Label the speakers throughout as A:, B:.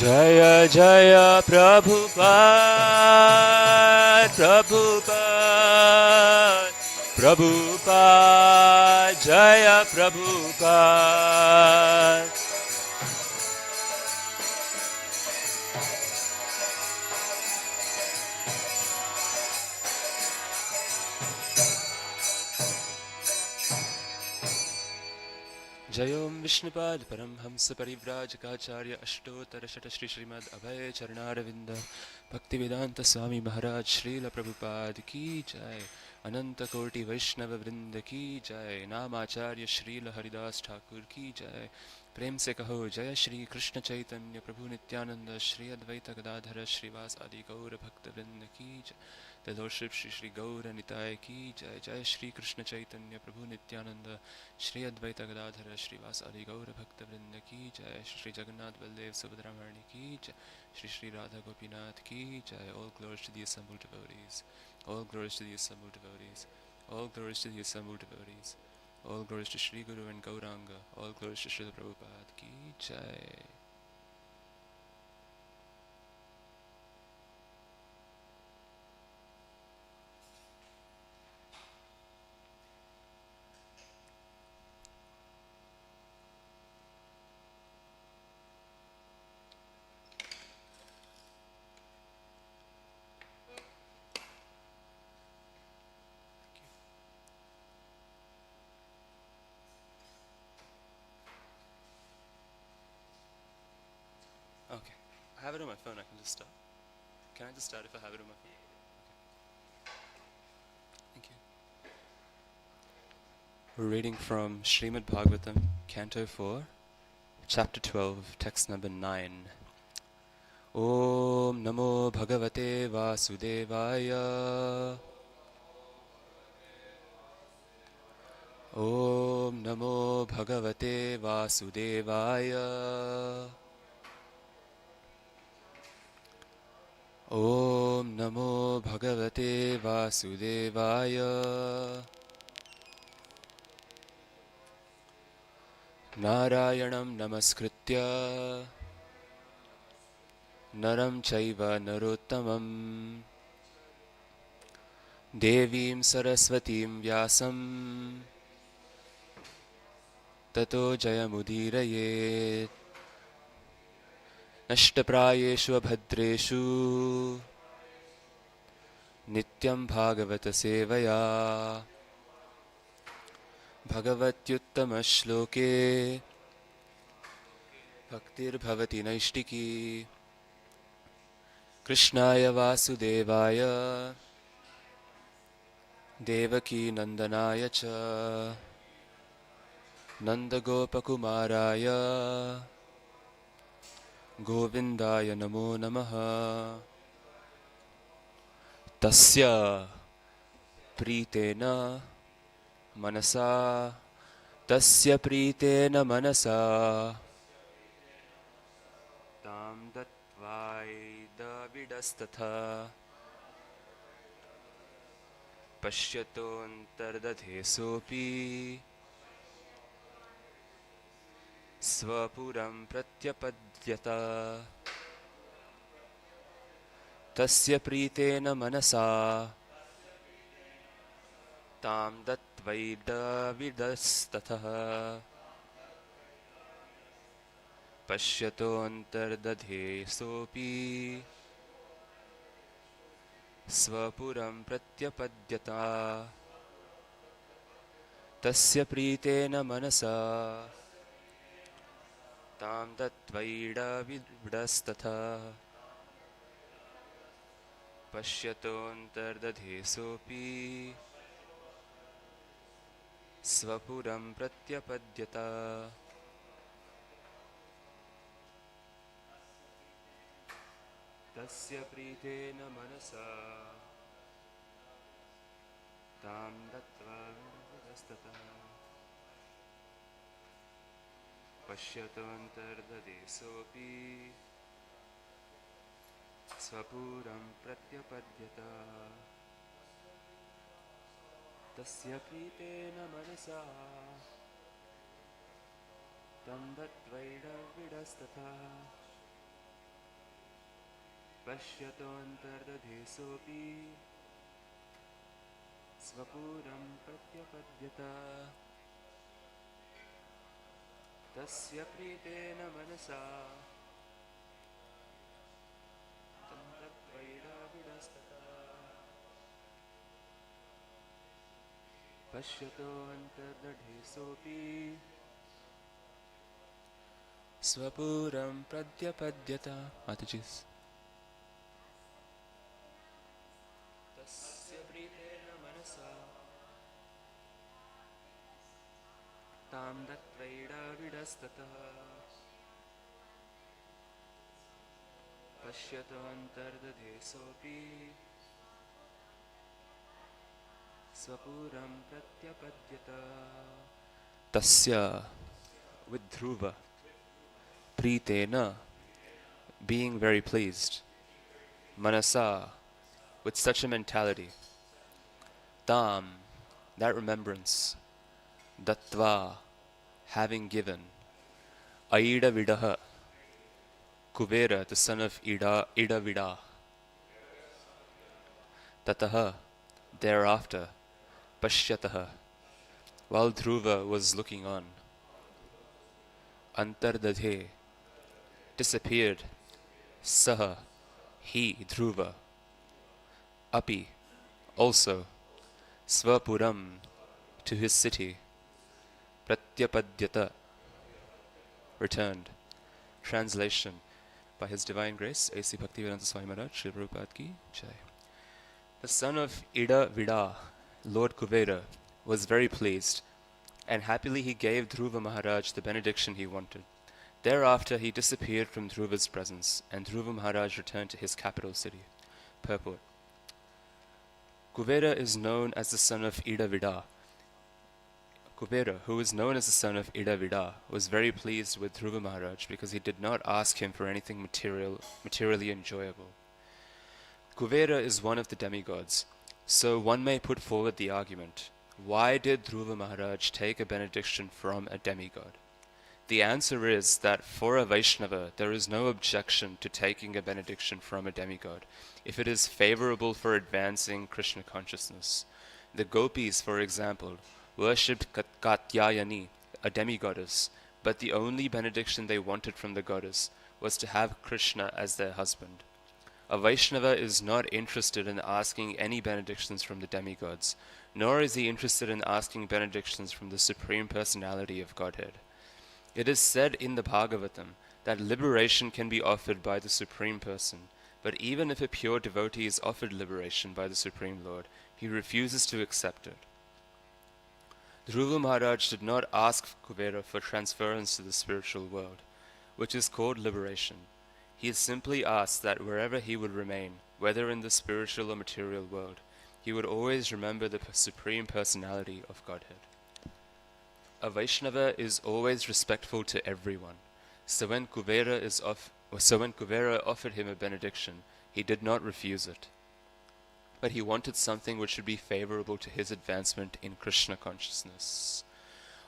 A: जय जय प्रभुपाद प्रभुपाद प्रभुपाद जय प्रभुपाद जय ओम विष्णुपाद परमहंस परिव्राजकाचार्य अष्टोत्तर शत श्री श्रीमद् अभय चरणारविंद भक्तिवेदांत स्वामी महाराज श्रील प्रभुपाद की जय। अनंत कोटि वैष्णव वृंद की जय। नामाचार्य श्रील हरिदास ठाकुर की जय। प्रेम से कहो जय श्री कृष्ण चैतन्य प्रभु नित्यानंद श्री अद्वैत गदाधर श्रीवास आदि गौर भक्त वृंद की जय। The Lordship Shri Shri Gaura Nitaya Ki Jai. Jai Shri Krishna Chaitanya Prabhu Nityananda Shri Advaita Gadadhara Shrivas Adi Gaura Bhakta Vrinda Ki Jai. Shri Jagannath Baldev Subhadramani Ki Jai. Shri Shri Radha Gopinath Ki Jai. All glories to the assembled devotees. All glories to the assembled devotees. All glories to the assembled devotees. All glories to Shri Guru and Gauranga. All glories to Srila Prabhupada Ki Jai. Okay. I have it on my phone, I can just start. Can I just start if I have it on my phone? Okay. Thank you. We're reading from Srimad Bhagavatam, Canto 4, Chapter 12, Text number 9. Om Namo Bhagavate Vasudevaya. Om Namo Bhagavate Vasudevaya. Om Namo Bhagavate Vasudevaya. Narayanam Namaskritya Naram Chaiva Narottamam Devim Saraswatim Vyasam Tato Jayamudirayet Nashtaprayeshu Abhadreshu Nityam Bhagavata Sevaya Bhagavatyuttama Shloke Bhaktir Bhavati Naishtiki Krishnaya Vasudevaya Devaki Nandanaya Cha Nandagopakumaraya Govindaya Namo Namaha Tasya Pritena Manasa Tasya Pritena Manasa Tam Dattvaida Vidastatha Pashyaton Sopi Svapuram Pratyapadyata Tasya Pritena Manasa Tam Dattvaida Vidastatha Pashyaton Sopi Svapuram Pratyapadyata Tasya Pritena Manasa Tam Dattvaida Vidastatha Pashyaton Sopi Svapuram Pratyapadyata Tasya Pritena Manasa Tam Dattvaida Vidastatha Pashyaton Sopi Svapuram Pratyapadyata Tasya Pritena Manasa Tam Dattvaida Vidastatha पश्यतोऽन्तर्दधेसोऽपि स्वपूरं प्रत्यपद्यत तस्य प्रीतेन मनसा तं तद्वैराविडस्ततः पश्यतोऽन्तर्दधेसोऽपि स्वपूरं प्रत्यपद्यत Mataji's. तस्य प्रीतेन मनसा तां दत्वैडाविडस्ततः पश्यतोऽन्तर्दधेसोऽपि स्वपूरं प्रत्यपद्यत Tasya with Dhruva Pritena being very pleased Manasa with such a mentality Tam that remembrance Dattva having given Aida Vidaha Kuvera the son of Ida Vida Tataha thereafter Pashyataha while Dhruva was looking on Antardadhe disappeared Saha he Dhruva Api also Svapuram to his city Pratyapadyata returned. Translation by His Divine Grace A.C. Bhaktivedanta Swami Maharaj Srila Prabhupada Ki Jai. The son of Ida Vida, Lord Kuvera, was very pleased, and happily he gave Dhruva Maharaj the benediction he wanted. Thereafter he disappeared from Dhruva's presence, and Dhruva Maharaj returned to his capital city. Purport. Kuvera is known as the son of Ida Vida. Kuvera, who is known as the son of Ida Vida, was very pleased with Dhruva Maharaj because he did not ask him for anything materially enjoyable. Kuvera is one of the demigods, so one may put forward the argument, why did Dhruva Maharaj take a benediction from a demigod? The answer is that for a Vaishnava there is no objection to taking a benediction from a demigod, if it is favorable for advancing Krishna consciousness. The gopis, for example, worshipped Katyayani, a demigoddess, but the only benediction they wanted from the goddess was to have Krishna as their husband. A Vaishnava is not interested in asking any benedictions from the demigods, nor is he interested in asking benedictions from the Supreme Personality of Godhead. It is said in the Bhagavatam that liberation can be offered by the Supreme Person, but even if a pure devotee is offered liberation by the Supreme Lord, he refuses to accept it. Dhruva Maharaj did not ask Kuvera for transference to the spiritual world, which is called liberation. He simply asked that wherever he would remain, whether in the spiritual or material world, he would always remember the Supreme Personality of Godhead. A Vaishnava is always respectful to everyone, so when Kuvera offered him a benediction, he did not refuse it. But he wanted something which would be favorable to his advancement in Krishna consciousness.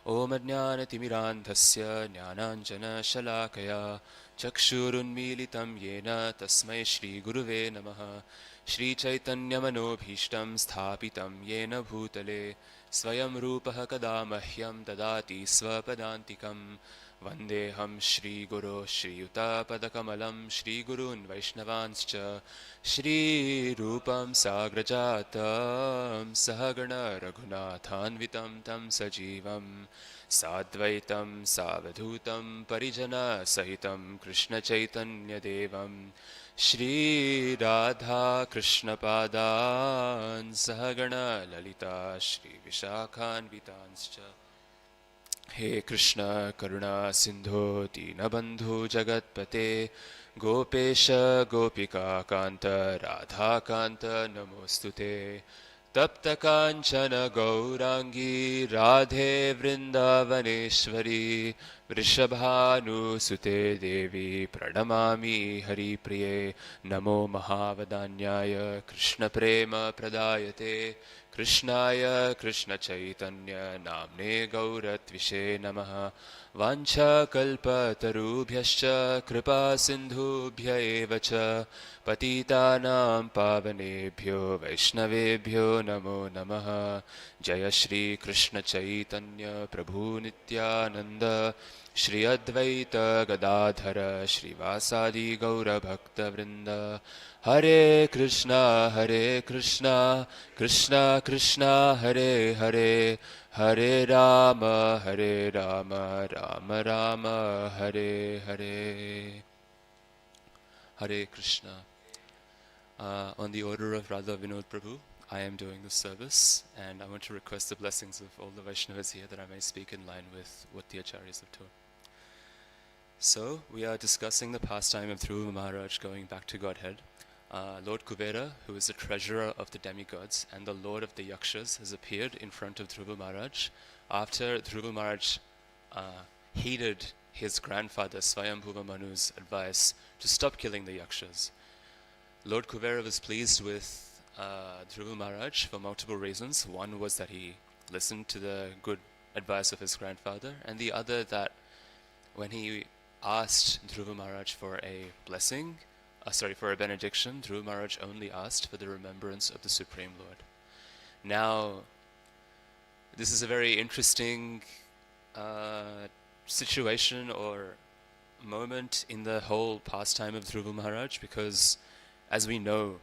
A: Om Ajnanatimirandhasya Jnananjana Shalakaya Chakshurunmilitam Yena Tasmai Shri Guruve Namaha Shri Chaitanya Manobhishtam Sthapitam Yena Bhutale Swayam Rupaha Kada Mahyam Dadati Swapadantikam Vandeham Shri Guru Shri Yuta Padakamalam Shri Gurun Vaishnavanscha Shri Rupam Sagrajatam Sahagana Raghunathanvitam Tam Sajivam Sadvaitam Savadhutam Parijana Sahitam Krishna Chaitanya Devam Shri Radha Krishna Padan Sahagana Lalita Shri Vishakhanvitanscha He Krishna Karuna Sindhu Dinabandhu Jagatpate Gopesha Gopika Kanta Radha Kanta Namostute Tapta Kanchana Gaurangi Radhe Vrindavaneshwari Vrishabhanu Sute Devi Pranamami Hari Priye Namo Mahavadanyaya Krishna Prema Pradayate Krishnaya Krishna Chaitanya Namne Gauratvishe Namaha Vancha Kalpa Tarubhyascha Kripa Sindhubhya Evacha Patitanam Pavanebhyo Vaishnavebhyo Namo Namaha Jaya Shri Krishna Chaitanya Prabhu Nityananda Shri Advaita Gadadhara Shri Vasadi Gaura Bhakta Vrinda Hare Krishna Krishna Krishna Hare Hare Hare Rama Rama Rama Hare Hare. Hare Krishna. On the order of Radha Vinod Prabhu, I am doing this service, and I want to request the blessings of all the Vaishnavas here that I may speak in line with what the Acharyas have taught. So, we are discussing the pastime of Dhruva Maharaj going back to Godhead. Lord Kuvera, who is the treasurer of the demigods and the lord of the yakshas, has appeared in front of Dhruva Maharaj after Dhruva Maharaj heeded his grandfather Swayambhuva Manu's advice to stop killing the yakshas. Lord Kuvera was pleased with Dhruva Maharaj for multiple reasons. One was that he listened to the good advice of his grandfather, and the other that when he asked Dhruva Maharaj for a blessing, for a benediction, Dhruva Maharaj only asked for the remembrance of the Supreme Lord. Now, this is a very interesting situation or moment in the whole pastime of Dhruva Maharaj, because as we know,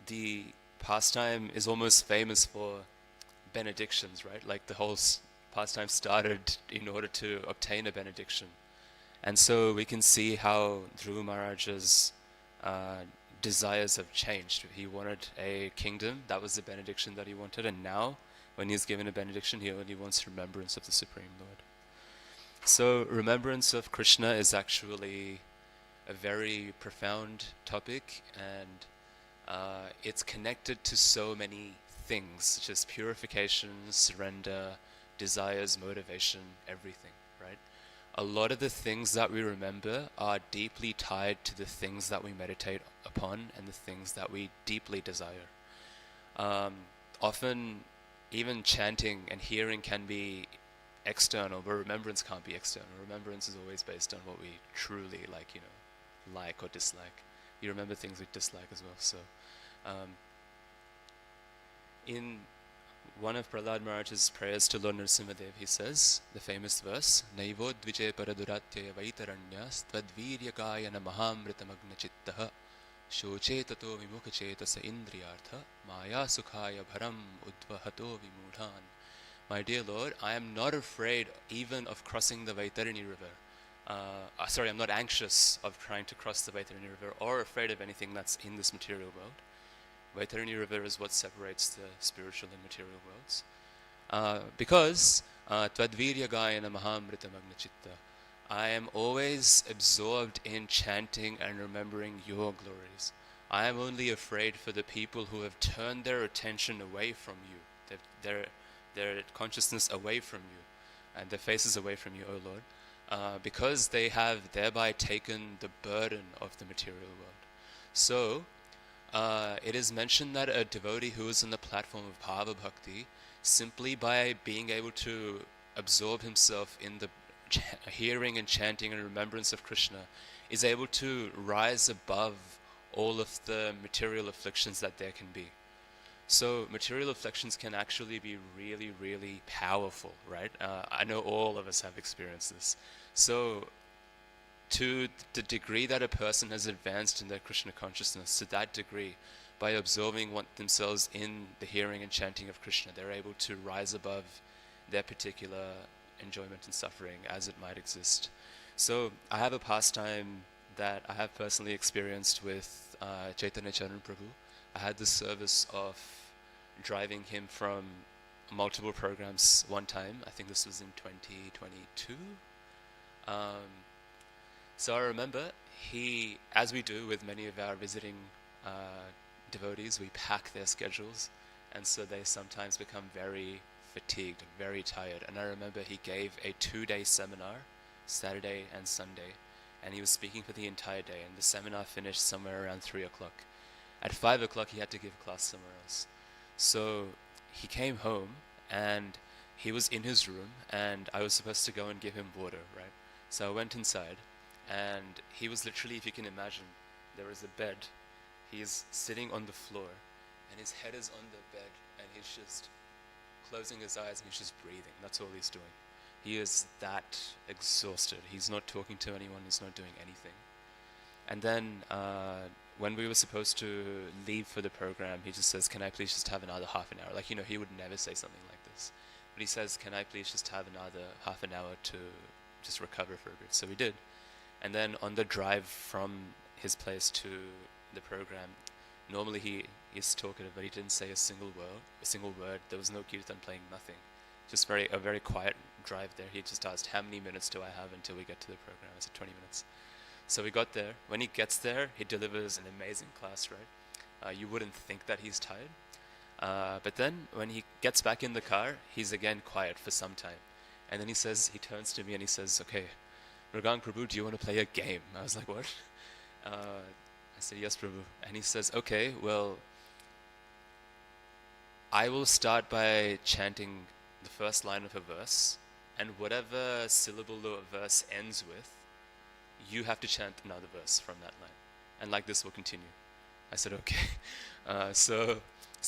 A: the pastime is almost famous for benedictions, right? Like the whole pastime started in order to obtain a benediction. And so we can see how Dhruva Maharaj's desires have changed. He wanted a kingdom, that was the benediction that he wanted, and now, when he's given a benediction, he only wants remembrance of the Supreme Lord. So, remembrance of Krishna is actually a very profound topic, and it's connected to so many things, such as purification, surrender, desires, motivation, everything, right? A lot of the things that we remember are deeply tied to the things that we meditate upon and the things that we deeply desire. Often, even chanting and hearing can be external, but remembrance can't be external. Remembrance is always based on what we truly like or dislike. You remember things we dislike as well. So, in one of Prahlad Maharaj's prayers to Lord Nrsimhadev, he says, the famous verse, Naivo dvije paraduratya vaitaranyas tadviryakayana mahamritamagna chittaha shochetato vimukachetasa indriyartha maya sukhaya bharam udvahato vimudhan. My dear Lord, I am not afraid even of crossing the Vaitarani river. I'm not anxious of trying to cross the Vaitarani river or afraid of anything that's in this material world. Vaitarani river is what separates the spiritual and material worlds. Because Tadvirya Gayana Mahamrita Magna Chitta, I am always absorbed in chanting and remembering your glories. I am only afraid for the people who have turned their attention away from you, their consciousness away from you, and their faces away from you, O Lord, because they have thereby taken the burden of the material world. So, it is mentioned that a devotee who is on the platform of Bhava Bhakti, simply by being able to absorb himself in the hearing and chanting and remembrance of Krishna, is able to rise above all of the material afflictions that there can be. So material afflictions can actually be really, really powerful, right? I know all of us have experienced this. So to the degree that a person has advanced in their Krishna consciousness, to that degree, by absorbing themselves in the hearing and chanting of Krishna, they're able to rise above their particular enjoyment and suffering as it might exist. So I have a pastime that I have personally experienced with Chaitanya Charan Prabhu. I had the service of driving him from multiple programs one time. I think this was in 2022. So I remember he, as we do with many of our visiting devotees, we pack their schedules, and so they sometimes become very fatigued, very tired. And I remember he gave a 2-day seminar, Saturday and Sunday, and he was speaking for the entire day, and the seminar finished somewhere around 3 o'clock. At 5 o'clock he had to give class somewhere else. So he came home and he was in his room and I was supposed to go and give him water, right? So I went inside and he was literally, if you can imagine, there is a bed. He is sitting on the floor and his head is on the bed and he's just closing his eyes and he's just breathing. That's all he's doing. He is that exhausted. He's not talking to anyone, he's not doing anything. And then when we were supposed to leave for the program, he just says, can I please just have another half an hour? Like, he would never say something like this. But he says, can I please just have another half an hour to just recover for a bit? So we did. And then on the drive from his place to the program, normally he is talkative, but he didn't say a single word. There was no kirtan playing, nothing. Just a very quiet drive there. He just asked, how many minutes do I have until we get to the program? I said 20 minutes. So we got there. When he gets there, he delivers an amazing class, right? You wouldn't think that he's tired. But then when he gets back in the car, he's again quiet for some time. And then he turns to me and he says, okay, Mrugank Prabhu, do you want to play a game? I was like, what? I said, yes, Prabhu. And he says, okay, well, I will start by chanting the first line of a verse, and whatever syllable the verse ends with, you have to chant another verse from that line. And like this will continue. I said, okay. So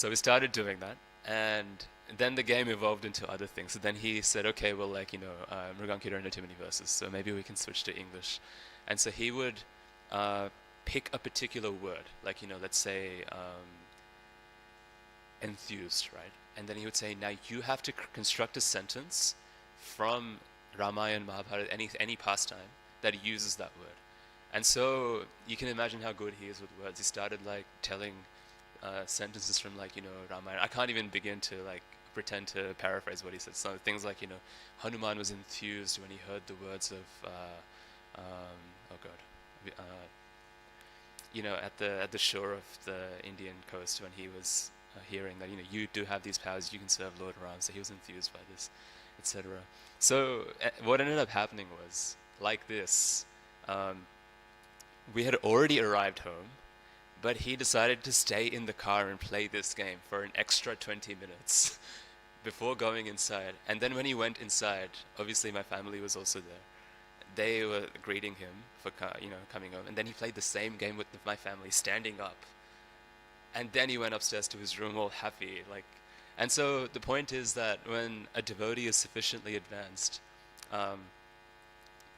A: we started doing that. And then the game evolved into other things. So then he said, okay, well, Mrugank, you don't know too many verses, so maybe we can switch to English. And so he would pick a particular word, let's say enthused, right? And then he would say, now you have to construct a sentence from Ramayana, Mahabharata, any pastime that uses that word. And so you can imagine how good he is with words. He started telling sentences from Ramayana. I can't even begin to pretend to paraphrase what he said. So things like, Hanuman was enthused when he heard the words of at the shore of the Indian coast, when he was hearing that you do have these powers, you can serve Lord Ram. So he was enthused by this, etc. So what ended up happening was like this. We had already arrived home, but he decided to stay in the car and play this game for an extra 20 minutes before going inside. And then when he went inside, obviously my family was also there. They were greeting him for coming home, and then he played the same game with my family, standing up. And then he went upstairs to his room all happy, And so the point is that when a devotee is sufficiently advanced,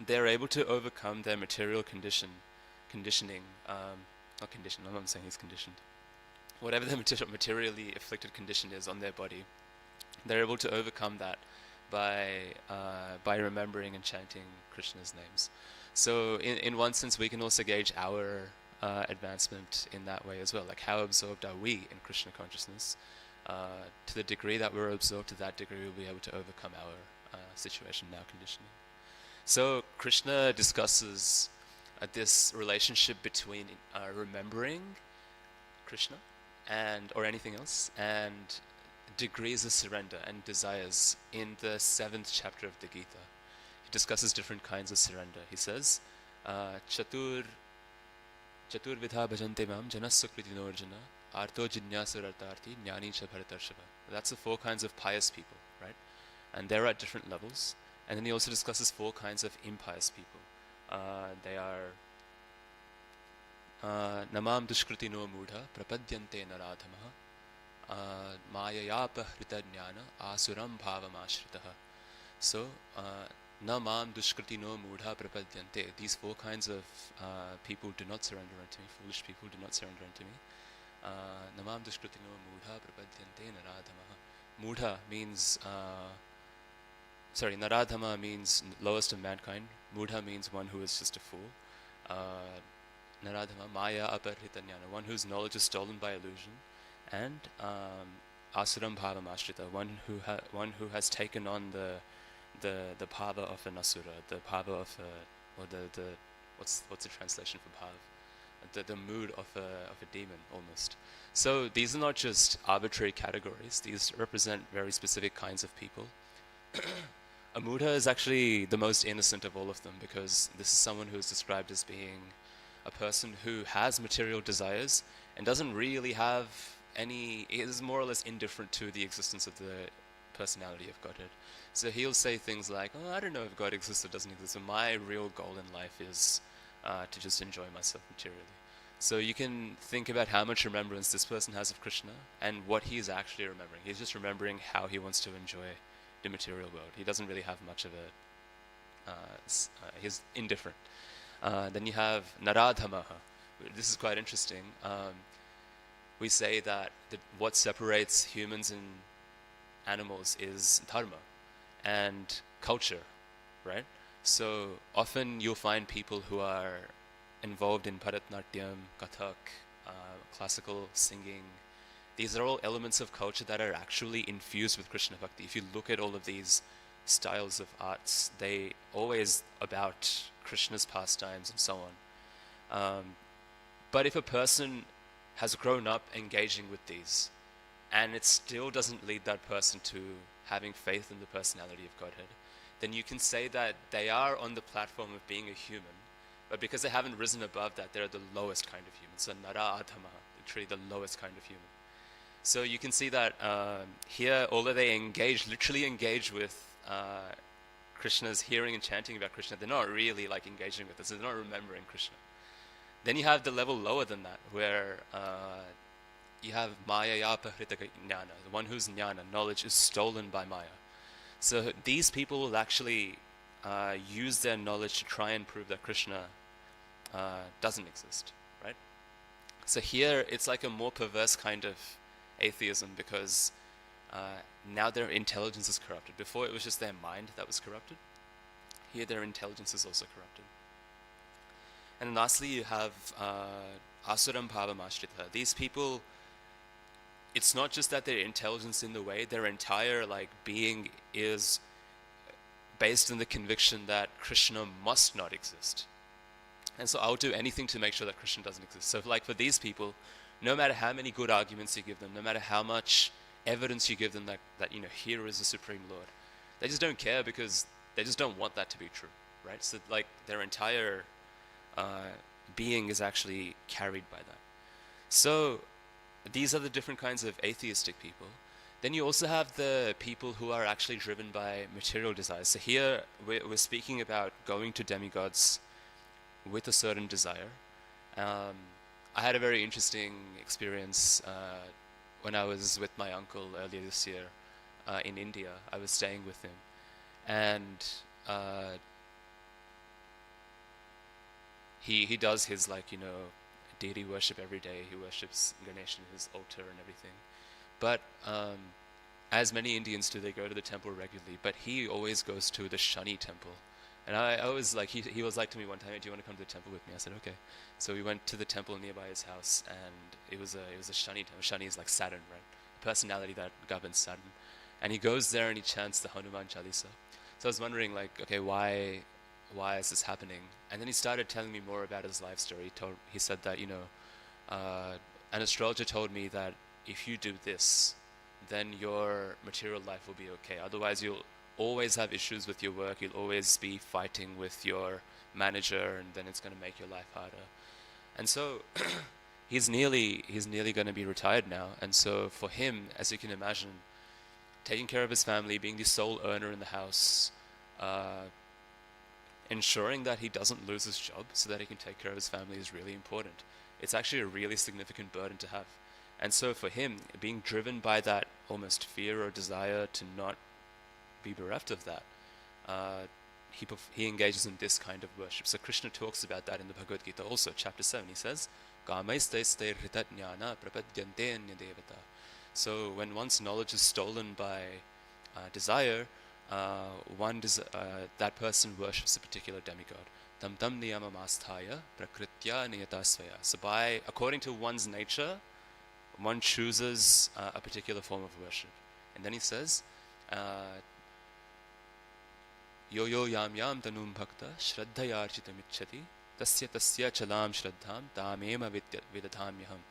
A: they're able to overcome their material conditioning. Not condition. I'm not saying he's conditioned. Whatever the materially afflicted condition is on their body, they're able to overcome that by remembering and chanting Krishna's names. So in one sense, we can also gauge our advancement in that way as well. How absorbed are we in Krishna consciousness? To the degree that we're absorbed, to that degree we'll be able to overcome our situation, our conditioning. So Krishna discusses this relationship between remembering Krishna or anything else, and degrees of surrender and desires in the 7th chapter of the Gita. He discusses different kinds of surrender. He says, Chatur vidha bhajante mam janasukritino arjuna arto jinyasarartarthi jnani cha bharatarshava. That's the 4 kinds of pious people, right? And they're at different levels. And then he also discusses 4 kinds of impious people. They are namam dushkritino mudha prapadyante naradhamaha mayayapa hritajnana asuram bhavamashritaha. So namam dushkritino mudha prapadyante. These 4 kinds of people do not surrender unto me. Foolish people do not surrender unto me. Namam dushkritino mudha prapadyante naradhamaha. Mudha means Naradhama means lowest of mankind. Mudha means one who is just a fool. Naradhama, Maya aparhitanyana, one whose knowledge is stolen by illusion. And Asuram Bhavamashrita, one who has taken on the bhava of an asura, the bhava of what's the translation for bhava? The mood of a demon almost. So these are not just arbitrary categories. These represent very specific kinds of people. A Mudha is actually the most innocent of all of them, because this is someone who is described as being a person who has material desires and doesn't really have is more or less indifferent to the existence of the personality of Godhead. So he'll say things like, "Oh, I don't know if God exists or doesn't exist. So my real goal in life is to just enjoy myself materially." So you can think about how much remembrance this person has of Krishna and what he's actually remembering. He's just remembering how he wants to enjoy the material world. He doesn't really have much of it. He's indifferent. Then you have Naradhamaha. This is quite interesting. We say that what separates humans and animals is dharma and culture, right? So often you'll find people who are involved in Bharatnatyam, Kathak, classical singing. These are all elements of culture that are actually infused with Krishna Bhakti. If you look at all of these styles of arts, they always about Krishna's pastimes and so on. But if a person has grown up engaging with these, and it still doesn't lead that person to having faith in the personality of Godhead, then you can say that they are on the platform of being a human, but because they haven't risen above that, they're the lowest kind of human. So Nara Adhama, literally the lowest kind of human. So you can see that here, although they literally engage with Krishna's hearing and chanting about Krishna, they're not really like engaging with us. They're not remembering Krishna. Then you have the level lower than that, where you have Maya Yapahrita Jnana, the one whose jnana, knowledge, is stolen by Maya. So these people will actually use their knowledge to try and prove that Krishna doesn't exist, right? So here it's like a more perverse kind of atheism, because now their intelligence is corrupted. Before it was just their mind that was corrupted. Here their intelligence is also corrupted. And lastly you have Asuram Bhavam Ashrita. These people, it's not just that their intelligence in the way, their entire being is based on the conviction that Krishna must not exist. And so I'll do anything to make sure that Krishna doesn't exist. So for these people, no matter how many good arguments you give them, no matter how much evidence you give them that here is the Supreme Lord, they just don't care, because they just don't want that to be true, right? So their entire being is actually carried by that. So these are the different kinds of atheistic people. Then you also have the people who are actually driven by material desires. So here we're speaking about going to demigods with a certain desire. I had a very interesting experience when I was with my uncle earlier this year in India. I was staying with him, and he does his deity worship every day. He worships Ganesh in his altar and everything. But as many Indians do, they go to the temple regularly. But he always goes to the Shani temple. And I was he was like to me one time, "Do you want to come to the temple with me?" I said, "Okay." So we went to the temple nearby his house, and it was a Shani temple. Shani is like Saturn, right? Personality that governs Saturn. And he goes there and he chants the Hanuman Chalisa. So I was wondering, okay, why is this happening? And then he started telling me more about his life story. He said that an astrologer told me that if you do this, then your material life will be okay. Otherwise, you'll always have issues with your work. You'll always be fighting with your manager, and then it's going to make your life harder. And so he's nearly going to be retired now. And so for him, as you can imagine, taking care of his family, being the sole earner in the house, ensuring that he doesn't lose his job so that he can take care of his family is really important. It's actually a really significant burden to have. And so for him, being driven by that almost fear or desire to not be bereft of that, he engages in this kind of worship. So Krishna talks about that in the Bhagavad Gita also, chapter 7. He says, Kamaistaistair hritatjnana prapadyante anyadevata. So when one's knowledge is stolen by desire, that person worships a particular demigod. Tam tam niyamamasthaya prakritya niyatasvaya. So according to one's nature, one chooses a particular form of worship. And then he says, yo yam yam tanum bhakta shraddhayarchitamicchati tasya chalam shraddham tamema vidadhamyaham.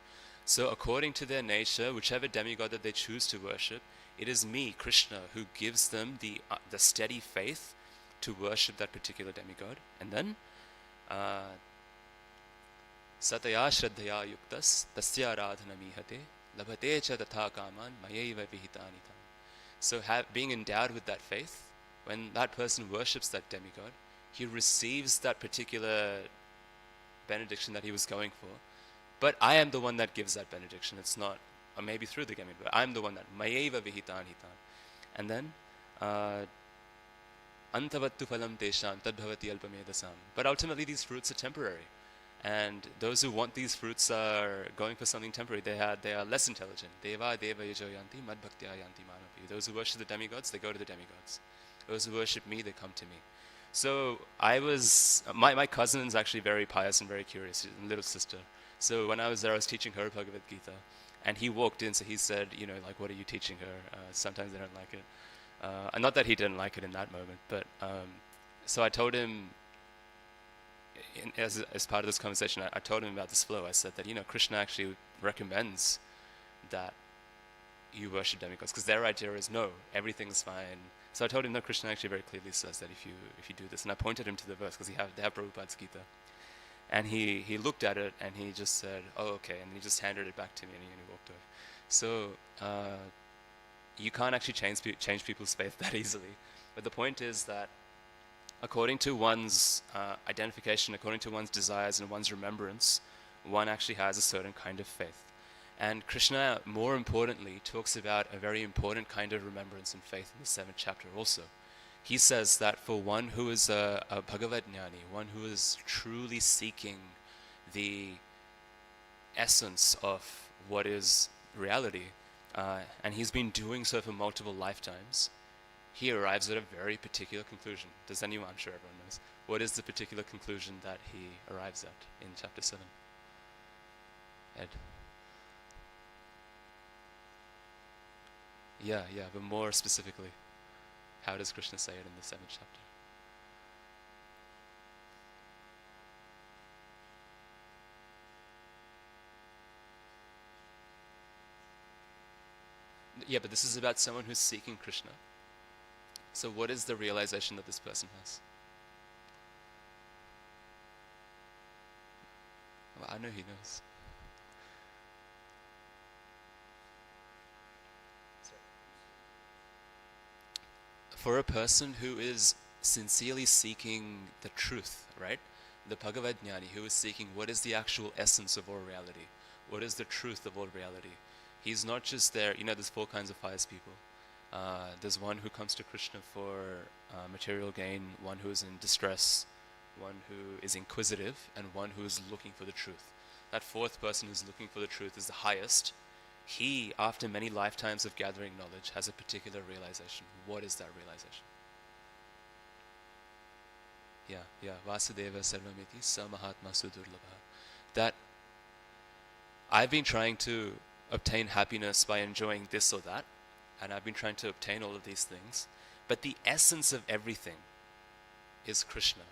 A: So according to their nature, whichever demigod that they choose to worship, it is me, Krishna, who gives them the steady faith to worship that particular demigod. And then Sataya Shraddhaya Yuktas Tasya Aradhanamihate labhate cha tatha kaman mayeva vihitani tam. So being endowed with that faith, when that person worships that demigod, he receives that particular benediction that he was going for. But I am the one that gives that benediction. It's not, or maybe through the demigod, but I'm the one that mayeva vihitan hitan. And then antavattu phalam tesham tadbhavati alpamedasam. But ultimately these fruits are temporary. And those who want these fruits are going for something temporary. They are less intelligent. Deva deva yajoyanti madbhaktya yanti manavi. Those who worship the demigods, they go to the demigods. Those who worship me, they come to me. So my cousin is actually very pious and very curious. She's a little sister. So when I was there, I was teaching her Bhagavad Gita. And he walked in, so he said, like, what are you teaching her? Sometimes they don't like it. And not that he didn't like it in that moment, but so I told him, as part of this conversation, I told him about this flow. I said that, Krishna actually recommends that you worship demigods, because their idea is, no, everything's fine. So I told him, no, Krishna actually very clearly says that if you do this. And I pointed him to the verse, because they have Prabhupada's Gita. And he looked at it, and he just said, oh, okay. And he just handed it back to me, and he walked off. So you can't actually change people's faith that easily. But the point is that according to one's identification, according to one's desires and one's remembrance, one actually has a certain kind of faith. And Krishna, more importantly, talks about a very important kind of remembrance and faith in the 7th chapter also. He says that for one who is a Bhagavad Jnani, one who is truly seeking the essence of what is reality, and he's been doing so for multiple lifetimes, he arrives at a very particular conclusion. Does anyone? I'm sure everyone knows. What is the particular conclusion that he arrives at in chapter 7? Ed? Yeah, but more specifically, how does Krishna say it in the 7th chapter? Yeah, but this is about someone who's seeking Krishna. So what is the realization that this person has? Well, I know he knows. For a person who is sincerely seeking the truth, right? The Bhagavad Jnani, who is seeking what is the actual essence of all reality? What is the truth of all reality? He's not just there, there's 4 kinds of pious people. There's one who comes to Krishna for material gain, one who is in distress, one who is inquisitive, and one who is looking for the truth. That 4th person who's looking for the truth is the highest. He, after many lifetimes of gathering knowledge, has a particular realization. What is that realization? Yeah. Vasudeva Sarvamiti Samahatma Sudurlabha. That I've been trying to obtain happiness by enjoying this or that, and I've been trying to obtain all of these things, but the essence of everything is Krishna.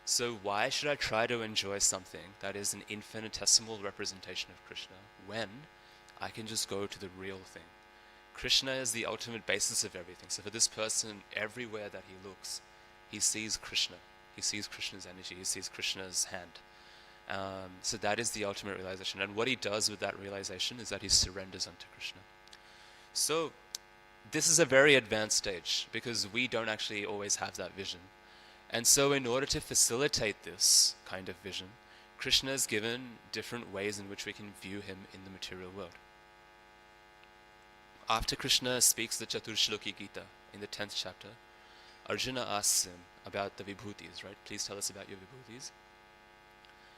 A: So why should I try to enjoy something that is an infinitesimal representation of Krishna when I can just go to the real thing? Krishna is the ultimate basis of everything. So for this person, everywhere that he looks, he sees Krishna. He sees Krishna's energy. He sees Krishna's hand. So that is the ultimate realization. And what he does with that realization is that he surrenders unto Krishna. So this is a very advanced stage, because we don't actually always have that vision. And so in order to facilitate this kind of vision, Krishna has given different ways in which we can view him in the material world. After Krishna speaks the Chaturshloki Gita in the 10th chapter, Arjuna asks him about the vibhutis, right? Please tell us about your vibhutis.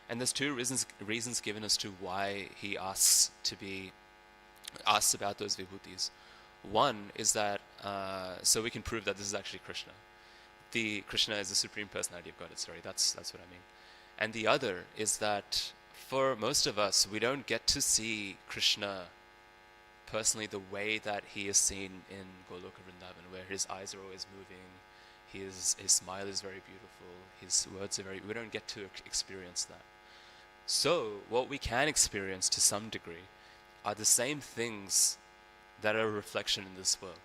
A: And there's 2 reasons given as to why he asks about those vibhutis. One is that, so we can prove that this is actually Krishna. Krishna is the Supreme Personality of Godhead, sorry, that's what I mean. And the other is that for most of us, we don't get to see Krishna personally the way that he is seen in Goloka Vrindavan, where his eyes are always moving, his smile is very beautiful, his words are we don't get to experience that. So what we can experience to some degree are the same things that are a reflection in this world.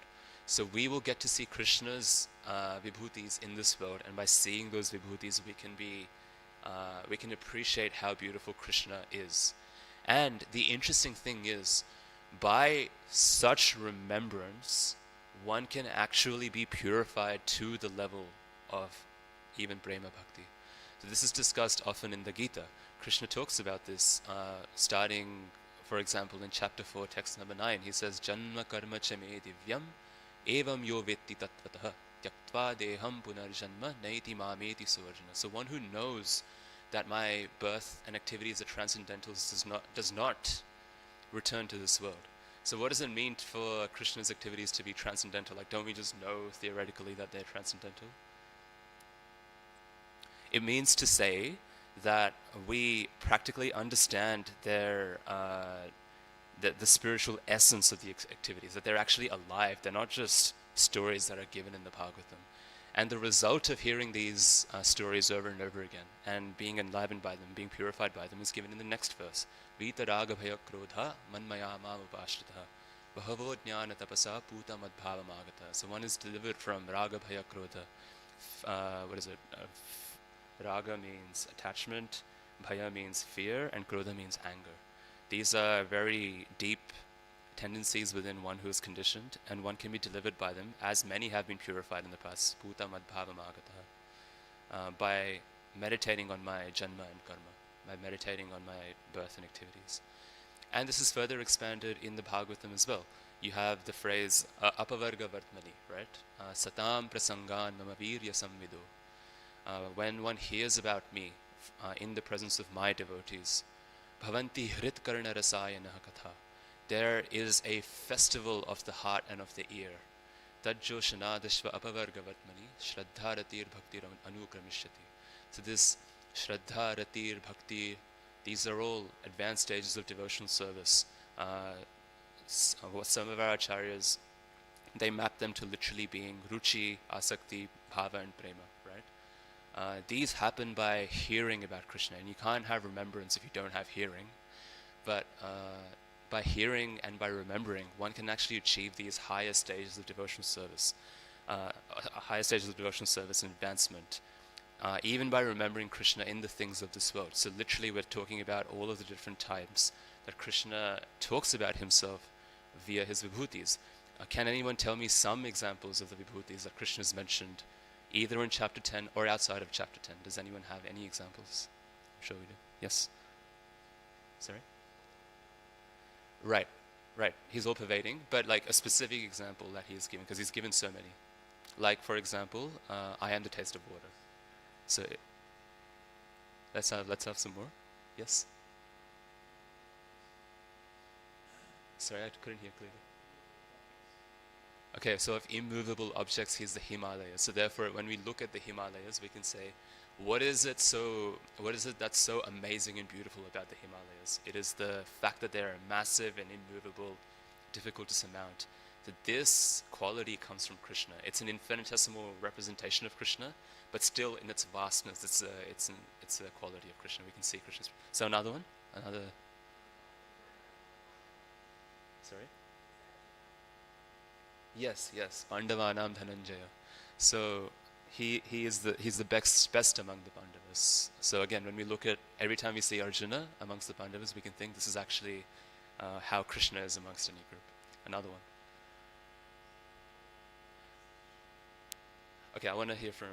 A: So we will get to see Krishna's vibhutis in this world, and by seeing those vibhutis, we can appreciate how beautiful Krishna is. And the interesting thing is, by such remembrance, one can actually be purified to the level of even prema bhakti. So this is discussed often in the Gita. Krishna talks about this, starting, for example, in chapter 4, text number 9. He says, Janma karma cha me divyam evam yo vetti tatvatah tyaktva deham punarjanma naiti mameti suvarjana. So one who knows that my birth and activities are transcendental does not return to this world. So what does it mean for Krishna's activities to be transcendental? Like, don't we just know theoretically that they're transcendental? It means to say that we practically understand the spiritual essence of the activities, that they're actually alive. They're not just stories that are given in the Bhagavatam. And the result of hearing these stories over and over again and being enlivened by them, being purified by them, is given in the next verse. Vita raga bhaya krodha manmaya mam upashrita bahavo jnana tapasa puta madbhavamagata. So one is delivered from raga bhaya krodha. What is it? Raga means attachment, bhaya means fear, and krodha means anger. These are very deep tendencies within one who is conditioned, and one can be delivered by them, as many have been purified in the past, puta madbhavamagata, by meditating on my janma and karma, by meditating on my birth and activities. And this is further expanded in the Bhagavatam as well. You have the phrase apavarga vartmani, right? Satam prasangan mamavirya samvido. When one hears about me in the presence of my devotees, bhavanti hrit karna rasayana katha. There is a festival of the heart and of the ear. Tajjo shanadashva apavarga vatmani shraddha ratir bhakti anukramishati. So this shraddha ratir bhakti, these are all advanced stages of devotional service. Some of our acharyas, they map them to literally being ruchi, asakti, bhava, and prema, right? These happen by hearing about Krishna, and you can't have remembrance if you don't have hearing. But by hearing and by remembering, one can actually achieve these higher stages of devotional service, higher stages of devotional service and advancement, even by remembering Krishna in the things of this world. So literally we're talking about all of the different types that Krishna talks about himself via his vibhutis. Can anyone tell me some examples of the vibhutis that Krishna has mentioned, either in chapter 10 or outside of chapter 10? Does anyone have any examples? I'm sure we do. Yes? Sorry? Right. He's all pervading, but like a specific example that he has given, because he's given so many. Like, for example, I am the taste of water. So let's have some more. Yes? Sorry, I couldn't hear clearly. Okay, so of immovable objects, he's the Himalayas. So therefore, when we look at the Himalayas, we can say, what is it that's so amazing and beautiful about the Himalayas? It is the fact that they are massive and immovable, difficult to surmount. So this quality comes from Krishna. It's an infinitesimal representation of Krishna, but still in its vastness, it's a quality of Krishna. We can see Krishna's. So another one, Sorry. Yes, Pandavanam Dhananjaya. So he's the best among the Pandavas. So again, when we look at, every time we see Arjuna amongst the Pandavas, we can think this is actually how Krishna is amongst any group. Another one. Okay, I want to hear from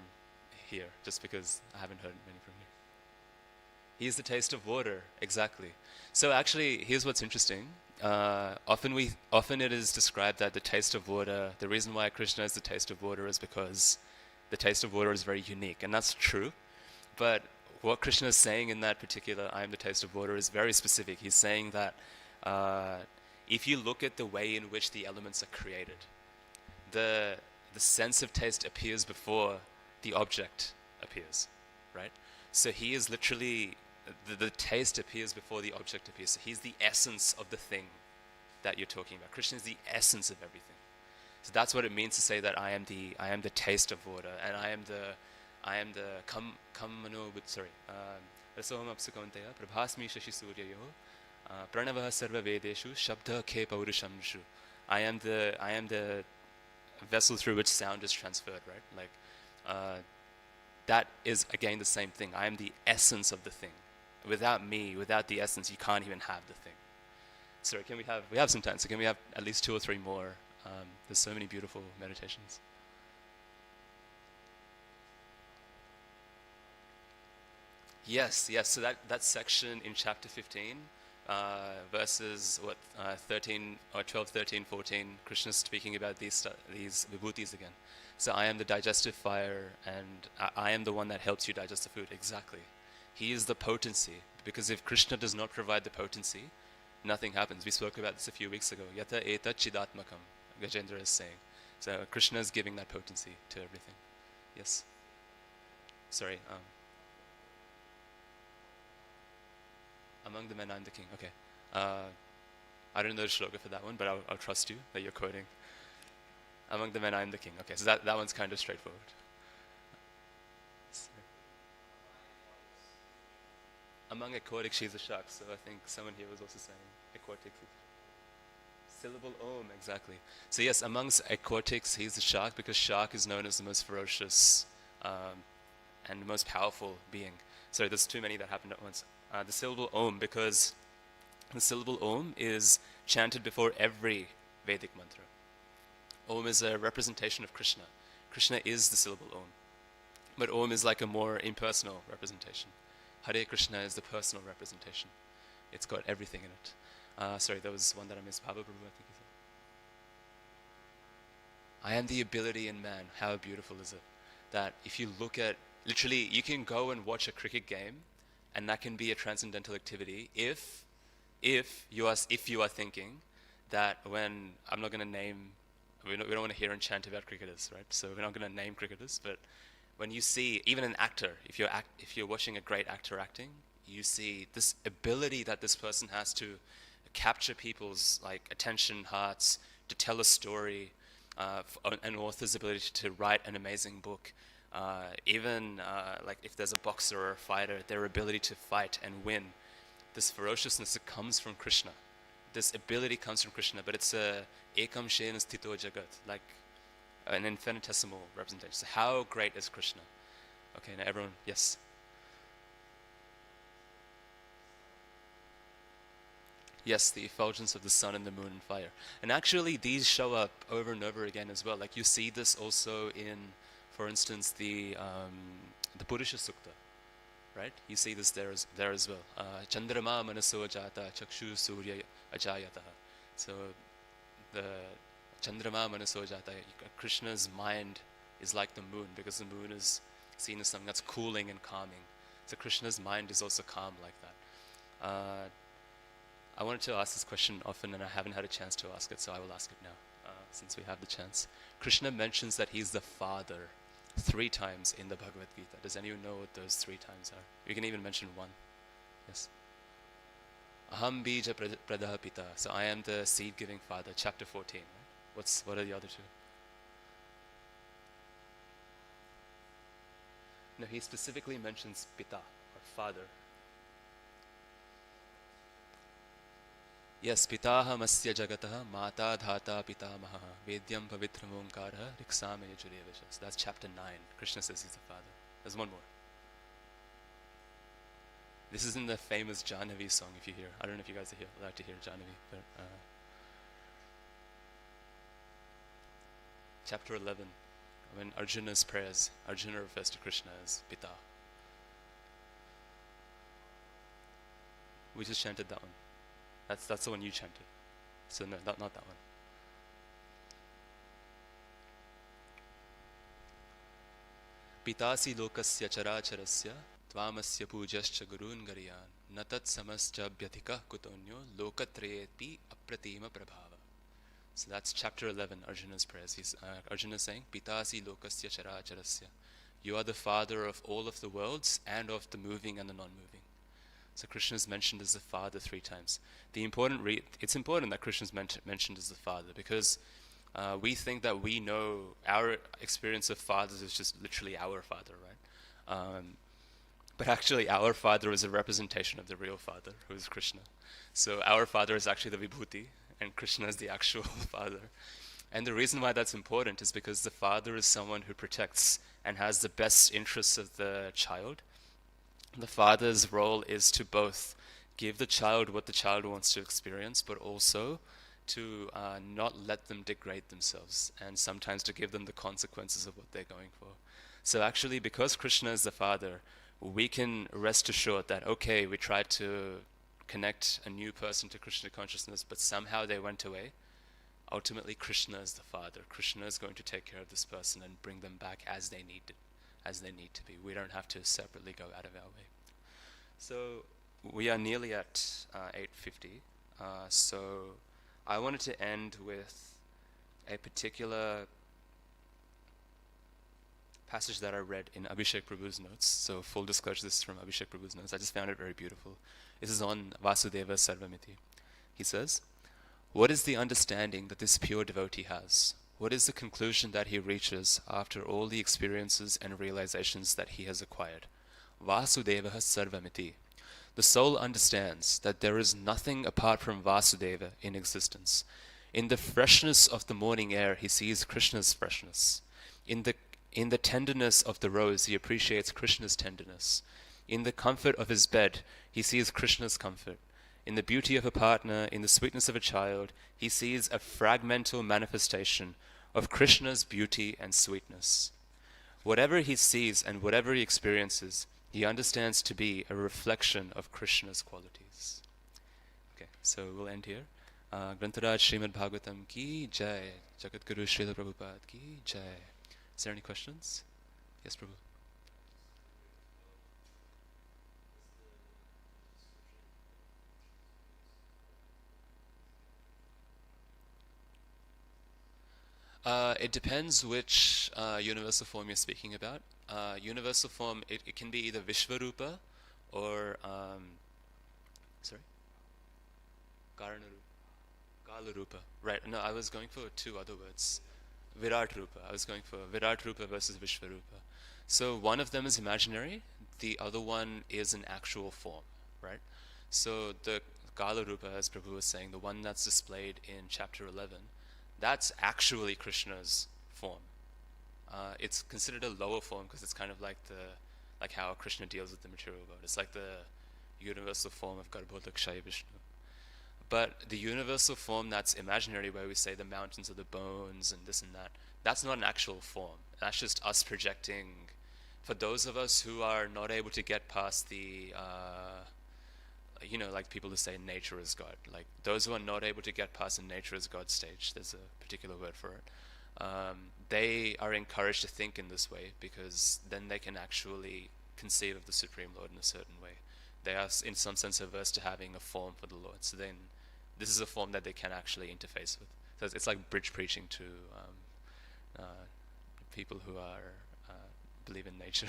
A: here, just because I haven't heard many from here. He's the taste of water, exactly. So actually, here's what's interesting. Often it is described that the taste of water, the reason why Krishna is the taste of water is because the taste of water is very unique, and that's true. But what Krishna is saying in that particular I am the taste of water is very specific. He's saying that if you look at the way in which the elements are created, the sense of taste appears before the object appears, right? So he is literally, the taste appears before the object appears. So he's the essence of the thing that you're talking about. Krishna is the essence of everything. So that's what it means to say that I am the taste of water, and I am the rasoham apsukavanteya prabhasmi shashi suryayo pranavah sarva vedeshu shabda ke paurusham shu. I am the vessel through which sound is transferred, right? Like that is again the same thing. I am the essence of the thing. Without me, without the essence, you can't even have the thing. Sorry, we have some time, so can we have at least 2 or 3 more? There's so many beautiful meditations. Yes, yes. So that section in chapter 15, verses 13 or 12, 13, 14, Krishna's speaking about these vibhutis again. So I am the digestive fire, and I am the one that helps you digest the food. Exactly. He is the potency, because if Krishna does not provide the potency, nothing happens. We spoke about this a few weeks ago. Yata eta chidatmakam, Gajendra is saying. So Krishna is giving that potency to everything. Yes. Sorry. Among the men, I'm the king. Okay. I don't know the shloka for that one, but I'll trust you that you're quoting. Among the men, I'm the king. Okay, so that one's kind of straightforward. Among aquatics, she's a shark. So I think someone here was also saying aquatics. Syllable om, exactly. So yes, amongst aquatics, he's the shark because shark is known as the most ferocious and the most powerful being. Sorry, there's too many that happened at once. The syllable om, because the syllable om is chanted before every Vedic mantra. Om is a representation of Krishna. Krishna is the syllable om. But om is like a more impersonal representation. Hare Krishna is the personal representation. It's got everything in it. Sorry, there was one that I missed. Bhava Prabhu, I think you said. I am the ability in man. How beautiful is it? That if you look at, literally, you can go and watch a cricket game, and that can be a transcendental activity if you are thinking that when, I'm not going to name, we don't want to hear and chant about cricketers, right? So we're not going to name cricketers, but when you see even an actor, if you're watching a great actor acting, you see this ability that this person has to capture people's like attention, hearts, to tell a story, an author's ability to write an amazing book. Even like if there's a boxer or a fighter, their ability to fight and win, this ferociousness that comes from Krishna. This ability comes from Krishna, but it's a ekam shena sthito jagat, like an infinitesimal representation. So how great is Krishna? Okay, now everyone, yes. Yes, the effulgence of the sun and the moon and fire. And actually these show up over and over again as well. Like you see this also in, for instance, the Purusha Sukta, right? You see this there as well. Chandrama manaso jata chakshu surya ajayataha. So the Chandrama manaso jata, Krishna's mind is like the moon, because the moon is seen as something that's cooling and calming. So Krishna's mind is also calm like that. I wanted to ask this question often, and I haven't had a chance to ask it, so I will ask it now, since we have the chance. Krishna mentions that he's the father 3 times in the Bhagavad Gita. Does anyone know what those 3 times are? You can even mention one. Yes. Aham bija pradaha pita. So I am the seed-giving father. Chapter 14. Right? What are the other 2? No, he specifically mentions pita, or father. Yes, pitaham asya jagataha mata dhata pitamaha vedyam pavitram omkara riksame yajurevasha. So that's chapter 9. Krishna says he's the father. There's one more. This is in the famous Jahnavi song, if you hear. I don't know if you guys are allowed to hear Jahnavi, but chapter 11, when Arjuna's prayers, Arjuna refers to Krishna as Pita. We just chanted that one. That's the one you chanted. So no, not that one. Pitasi lokasya characharasya tvamasya pujascha gurun gariyan natat samascha bhyathika kutonyo lokatrayeti apratima prabhava. So that's chapter 11, Arjuna's prayers. Arjuna saying, Pitasi lokasya characharasya. You are the father of all of the worlds and of the moving and the non-moving. So Krishna is mentioned as the father 3 times. It's important that Krishna is mentioned as the father, because we think that we know our experience of fathers is just literally our father, right? But actually our father is a representation of the real father, who is Krishna. So our father is actually the Vibhuti, and Krishna is the actual father. And the reason why that's important is because the father is someone who protects and has the best interests of the child. The father's role is to both give the child what the child wants to experience, but also to not let them degrade themselves, and sometimes to give them the consequences of what they're going for. So actually, because Krishna is the father, we can rest assured that, okay, we tried to connect a new person to Krishna consciousness, but somehow they went away. Ultimately, Krishna is the father. Krishna is going to take care of this person and bring them back as they need it, as they need to be. We don't have to separately go out of our way. So we are nearly at 8:50. So I wanted to end with a particular passage that I read in Abhishek Prabhu's notes. So full disclosure, this is from Abhishek Prabhu's notes. I just found it very beautiful. This is on Vasudeva Sarvamiti. He says, "What is the understanding that this pure devotee has? What is the conclusion that he reaches after all the experiences and realizations that he has acquired? Vasudeva Sarvamiti. The soul understands that there is nothing apart from Vasudeva in existence. In the freshness of the morning air, he sees Krishna's freshness. In the tenderness of the rose, he appreciates Krishna's tenderness. In the comfort of his bed, he sees Krishna's comfort. In the beauty of a partner, in the sweetness of a child, he sees a fragmental manifestation of Krishna's beauty and sweetness. Whatever he sees and whatever he experiences, he understands to be a reflection of Krishna's qualities." Okay, so we'll end here. Grantaraj Srimad Bhagavatam ki jai. Jagadguru Srila Prabhupada ki jai. Is there any questions? Yes, Prabhu. It depends which universal form you're speaking about. Universal form, it can be either Vishvarupa or, sorry? Karanarupa. Kalarupa. Right, no, I was going for two other words. Virat Rupa. I was going for Virat Rupa versus Vishvarupa. So one of them is imaginary, the other one is an actual form, right? So the Kala Rupa, as Prabhu was saying, the one that's displayed in chapter 11, that's actually Krishna's form. It's considered a lower form because it's kind of like like how Krishna deals with the material world. It's like the universal form of Garbhodakshaya Vishnu. But the universal form that's imaginary, where we say the mountains are the bones and this and that, that's not an actual form. That's just us projecting. For those of us who are not able to get past the, like people who say nature is God, like those who are not able to get past the nature is God stage, there's a particular word for it. They are encouraged to think in this way because then they can actually conceive of the Supreme Lord in a certain way. They are, in some sense, averse to having a form for the Lord. So then, this is a form that they can actually interface with. So it's like bridge preaching to people who are believe in nature.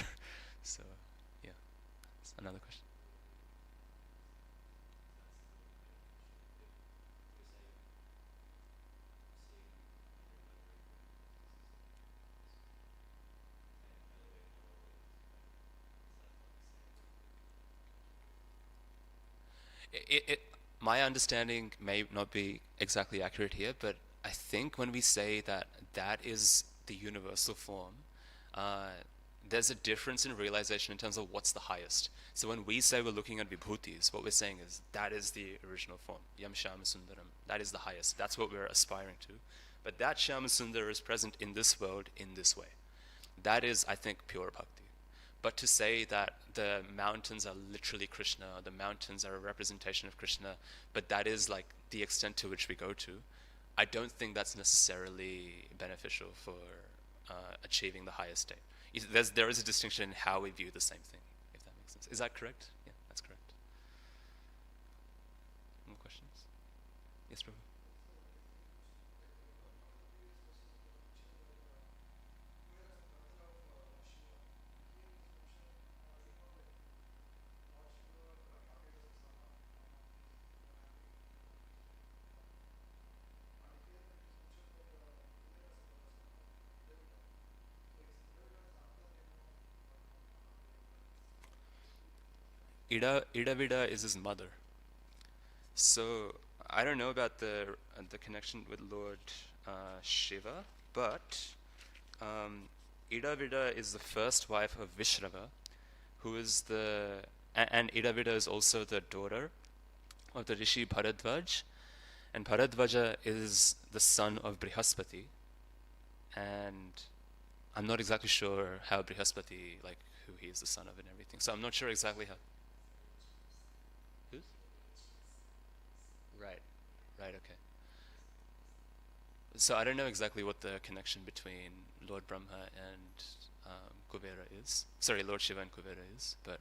A: So, yeah, that's another question. It my understanding may not be exactly accurate here, but I think when we say that that is the universal form, uh, there's a difference in realization in terms of what's the highest. So when we say we're looking at vibhutis, what we're saying is that is the original form, Yam Shama Sundaram. That is the highest. That's what we're aspiring to. But that Shama Sundar is present in this world in this way. That is, I think, pure bhakti. But to say that the mountains are literally Krishna, the mountains are a representation of Krishna, but that is like the extent to which we go to, I don't think that's necessarily beneficial for achieving the highest state. There is a distinction in how we view the same thing, if that makes sense. Is that correct? Yeah, that's correct. More questions? Yes, Prabhu. Idavida is his mother. So I don't know about the connection with Lord Shiva, but Idavida is the first wife of Vishrava, who is and Idavida is also the daughter of the Rishi Bharadvaj, and Bharadvaja is the son of Brihaspati, and I'm not exactly sure how Brihaspati, like who he is the son of and everything. So I'm not sure exactly how. Who's? Right, right, okay. So I don't know exactly what the connection between Lord Brahma and Kuvera is. Sorry, Lord Shiva and Kuvera is, but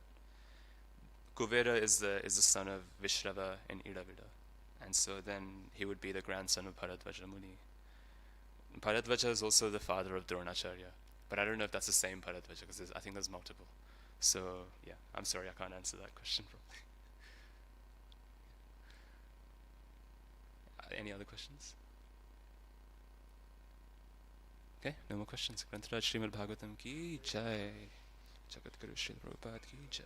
A: Kuvera is the son of Vishrava and Iravida, and so then he would be the grandson of Bharadvaja Muni. Bharadvaja is also the father of Dronacharya, but I don't know if that's the same Bharadvaja because I think there's multiple. So yeah, I'm sorry I can't answer that question properly. Any other questions? Okay, no more questions. Grantaraj Srimad Bhagavatam ki jai. Jagat Guru Srila Prabhupada ki jai.